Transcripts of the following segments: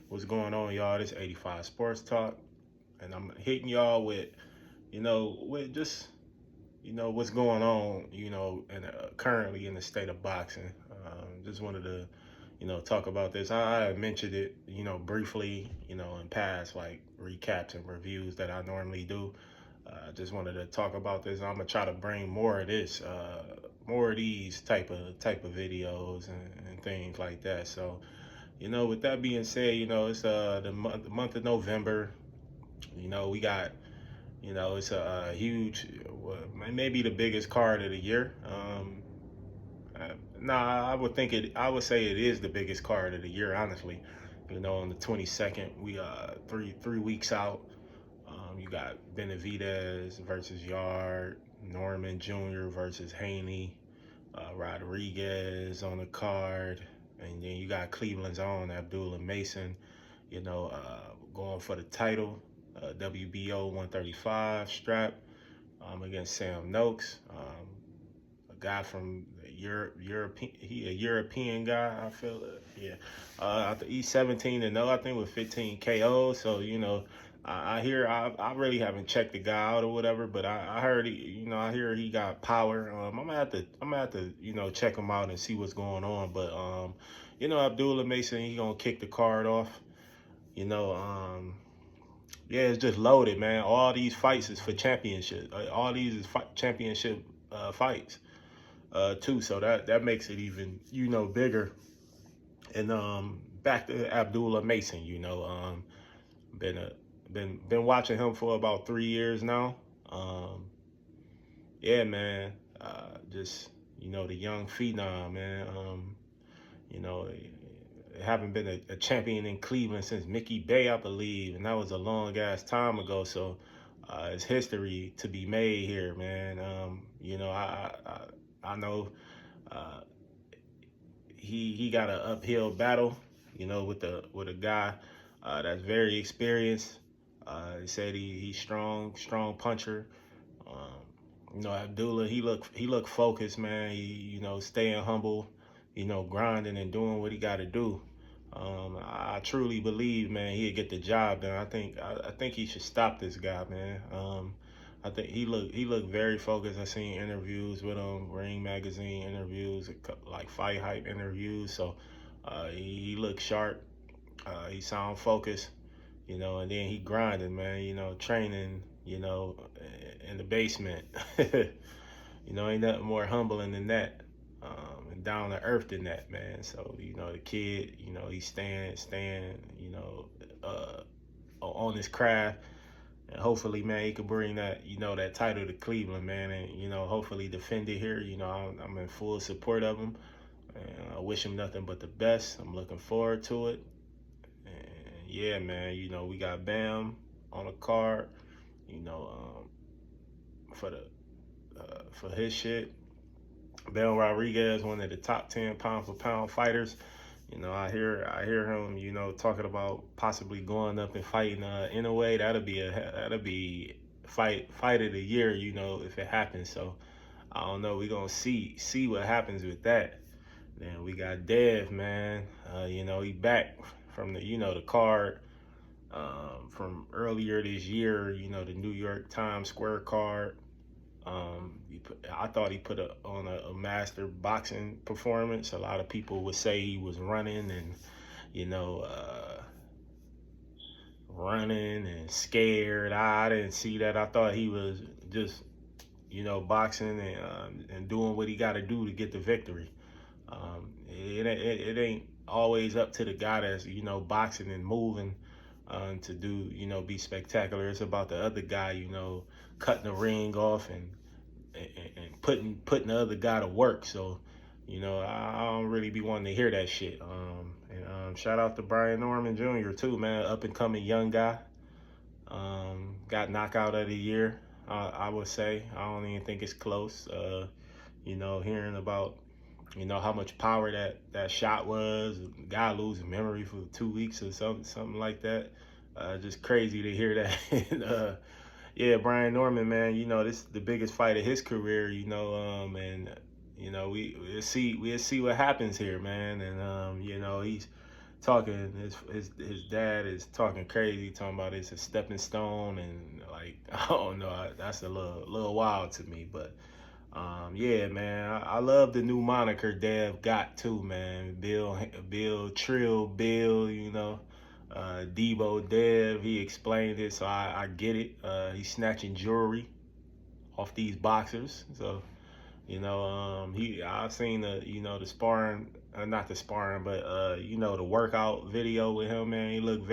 What's going on, y'all? This 85 Sports Talk, and I'm hitting y'all with, with just, what's going on, currently in the state of boxing. Just wanted to, talk about this. I mentioned it, briefly, in past like recaps and reviews that I normally do. Just wanted to talk about this. I'm gonna try to bring more of this, more of these type of videos and things like that. So. With that being said, it's the month of November. We got, it's a huge, maybe the biggest card of the year. Nah, I would say it is the biggest card of the year, honestly. On the 22nd, we three weeks out. You got Benavidez versus Yard, Norman Jr. versus Haney, Rodriguez on the card, and then you got Cleveland's own Abdullah Mason, going for the title, WBO 135 strap, against Sam Noakes, a guy from a European guy. I feel it. Yeah, he's 17-0, I think, with 15 KOs. So I hear I really haven't checked the guy out or whatever, but I heard I hear he got power. I'm gonna have to check him out and see what's going on. But Abdullah Mason, he gonna kick the card off. You know, um, yeah, it's just loaded, man. All these fights is for championship. All these is championship fights too. So that makes it even bigger. And back to Abdullah Mason, been a been watching him for about 3 years now. Um, yeah, man. Just the young phenom, man. You know, haven't been a champion in Cleveland since Mickey Bay, I believe, and that was a long ass time ago. So it's history to be made here, man. I know uh, he got an uphill battle, with a guy that's very experienced. He said he's strong puncher. Abdullah, he look focused, man. He staying humble, grinding and doing what he got to do. I truly believe, man, he'll get the job done. I think he should stop this guy, man. I think he looked very focused. I seen interviews with him, Ring Magazine interviews, like Fight Hype interviews. So he looked sharp. He sound focused, and then he grinding, man. Training, in the basement. Ain't nothing more humbling than that, and down to earth than that, man. So the kid, he's staying, on his craft, and hopefully, man, he could bring that, that title to Cleveland, man, and hopefully defend it here. I'm in full support of him, and I wish him nothing but the best. I'm looking forward to it, and yeah, man, we got Bam on the card, for the for his shit. Bell Rodriguez, one of the top 10 pound for pound fighters. I hear him, talking about possibly going up and fighting in a way that'll be fight of the year, if it happens. So I don't know. We gonna see what happens with that. Then we got Dev, man. He back from the card from earlier this year. The New York Times Square card. I thought he put on a master boxing performance. A lot of people would say he was running and, you know, uh, running and scared. I didn't see that. I thought he was just, boxing and doing what he got to do to get the victory. It ain't always up to the guy that's, boxing and moving to do, be spectacular. It's about the other guy, cutting the ring off and putting the other guy to work. So, I don't really be wanting to hear that shit. And shout out to Brian Norman Jr. too, man, up and coming young guy. Got knockout of the year, I would say. I don't even think it's close. Hearing about how much power that shot was, guy losing memory for 2 weeks or something like that. Just crazy to hear that. And, yeah, Brian Norman, man, this is the biggest fight of his career, and we'll see what happens here, man. And he's talking. His dad is talking crazy, talking about it's a stepping stone, and like I don't know, that's a little wild to me. But yeah, man, I love the new moniker Dev got too, man. Bill Trill Bill, you know. Deebo Dev, he explained it, so I get it. He's snatching jewelry off these boxers, so I've seen the sparring, not the sparring, but the workout video with him, man. He went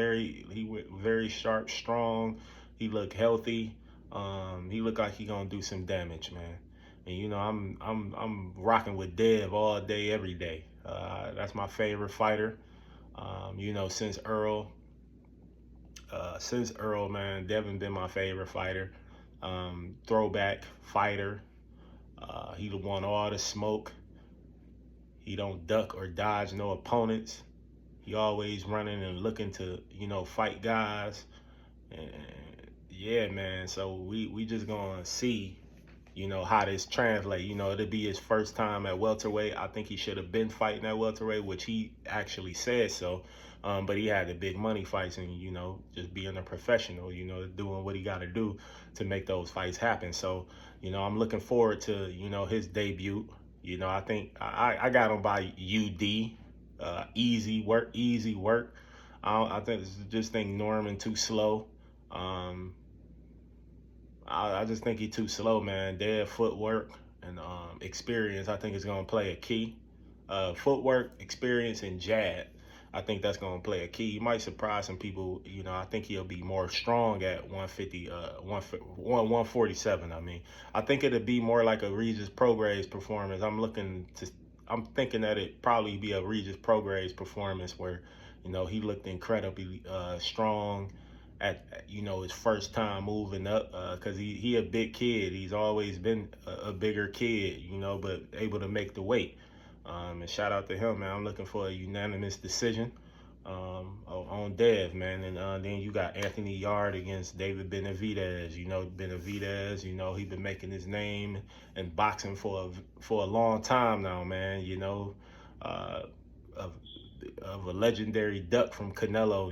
very sharp, strong. He looked healthy. He looked like he gonna do some damage, man. And I'm rocking with Dev all day, every day. That's my favorite fighter. Since Earl, man, Devin been my favorite fighter. Throwback fighter. He won all the smoke. He don't duck or dodge no opponents. He always running and looking to, fight guys. And yeah, man. So we just gonna see, how this translate. It'll be his first time at welterweight. I think he should have been fighting at welterweight, which he actually said so. But he had the big money fights and, just being a professional, doing what he got to do to make those fights happen. So, I'm looking forward to, his debut. I think I got him by UD. Easy work, easy work. I just think Norman too slow. I just think he's too slow, man. Dead footwork and experience, I think, is going to play a key. Footwork, experience, and jab. I think that's going to play a key. He might surprise some people. I think he'll be more strong at 147. I mean, I think it'll be more like a Regis Prograis performance. I'm thinking that it probably be a Regis Prograis performance where, he looked incredibly strong at his first time moving up, because he a big kid. He's always been a bigger kid, but able to make the weight. And shout out to him, man. I'm looking for a unanimous decision on Dev, man. And then you got Anthony Yard against David Benavidez. Benavidez, he been making his name in boxing for a long time now, man. Of a legendary duck from Canelo,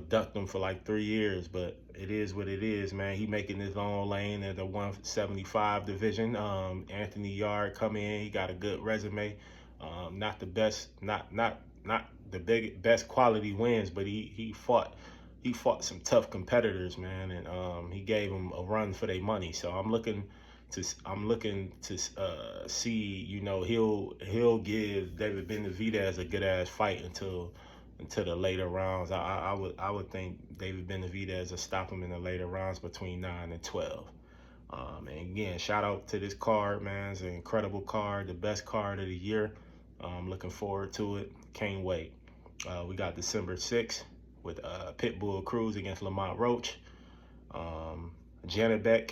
ducked him for like 3 years, but it is what it is, man. He making his own lane in the 175 division. Anthony Yard come in, he got a good resume. Not the best, not the best quality wins, but he fought some tough competitors, man, and he gave them a run for their money. So I'm looking to see, he'll give David Benavidez a good ass fight until the later rounds. I would think David Benavidez will stop him in the later rounds between 9 and 12. And again, shout out to this card, man. It's an incredible card, the best card of the year. I'm looking forward to it. Can't wait. We got December 6th with Pitbull Cruz against Lamont Roach. Janabek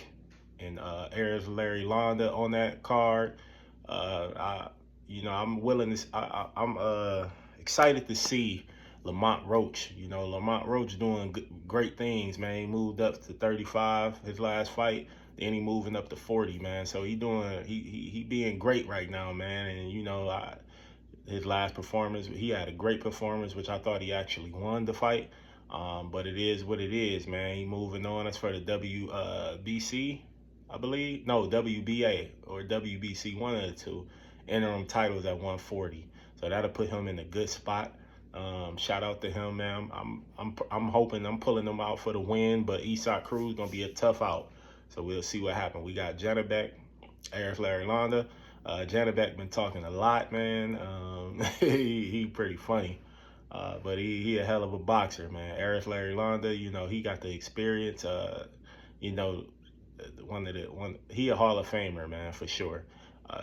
and Aries Larry Londa on that card. I'm willing to. I'm excited to see Lamont Roach. Lamont Roach doing great things, man. He moved up to 35 his last fight. Then he moving up to 40, man. So he being great right now, man. And his last performance, he had a great performance, which I thought he actually won the fight. But it is what it is, man. He moving on. That's for the WBC, I believe. No, WBA or WBC, one of the two. Interim titles at 140. So that'll put him in a good spot. Shout out to him, man. I'm hoping I'm pulling him out for the win, but Isak Cruz gonna be a tough out. So we'll see what happens. We got Janabek, Aries Larry Londa. Janabek been talking a lot, man. He pretty funny. But he a hell of a boxer, man. Aries Larry Londa, he got the experience. He a Hall of Famer, man, for sure.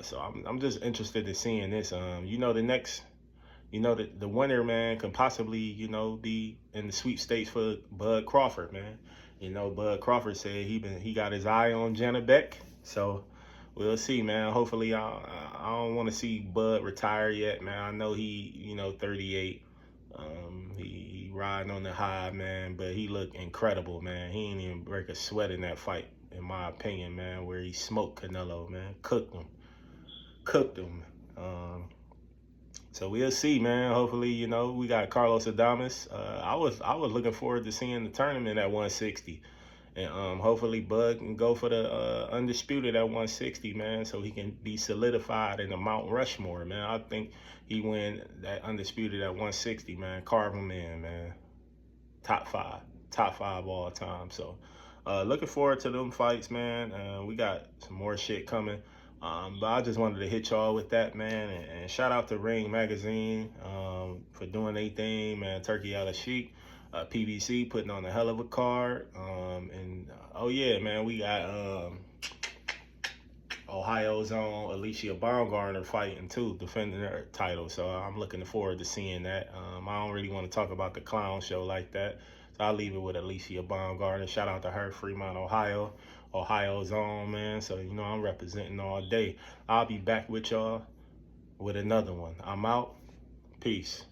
So I'm just interested in seeing this. The next, the winner, man, can possibly, be in the sweepstakes for Bud Crawford, man. Bud Crawford said he got his eye on Janabek. So we'll see, man. Hopefully, I don't want to see Bud retire yet, man. I know he, 38. He riding on the high, man, but he looked incredible, man. He ain't even break a sweat in that fight, in my opinion, man, where he smoked Canelo, man. Cooked him. So we'll see, man. Hopefully, we got Carlos Adames. I was looking forward to seeing the tournament at 160. And hopefully Bud can go for the undisputed at 160, man, so he can be solidified in the Mount Rushmore, man. I think he win that undisputed at 160, man. Carve him in, man. Top five all time. So looking forward to them fights, man. We got some more shit coming. But I just wanted to hit y'all with that, man. And shout out to Ring Magazine for doing their thing, man. Turkey Out of Sheik. PBC putting on a hell of a card. Oh yeah, man, we got Ohio's own Alicia Baumgartner fighting too, defending her title. So I'm looking forward to seeing that. I don't really want to talk about the clown show like that. So I'll leave it with Alicia Baumgartner. Shout out to her, Fremont, Ohio. Ohio's own, man. So, I'm representing all day. I'll be back with y'all with another one. I'm out. Peace.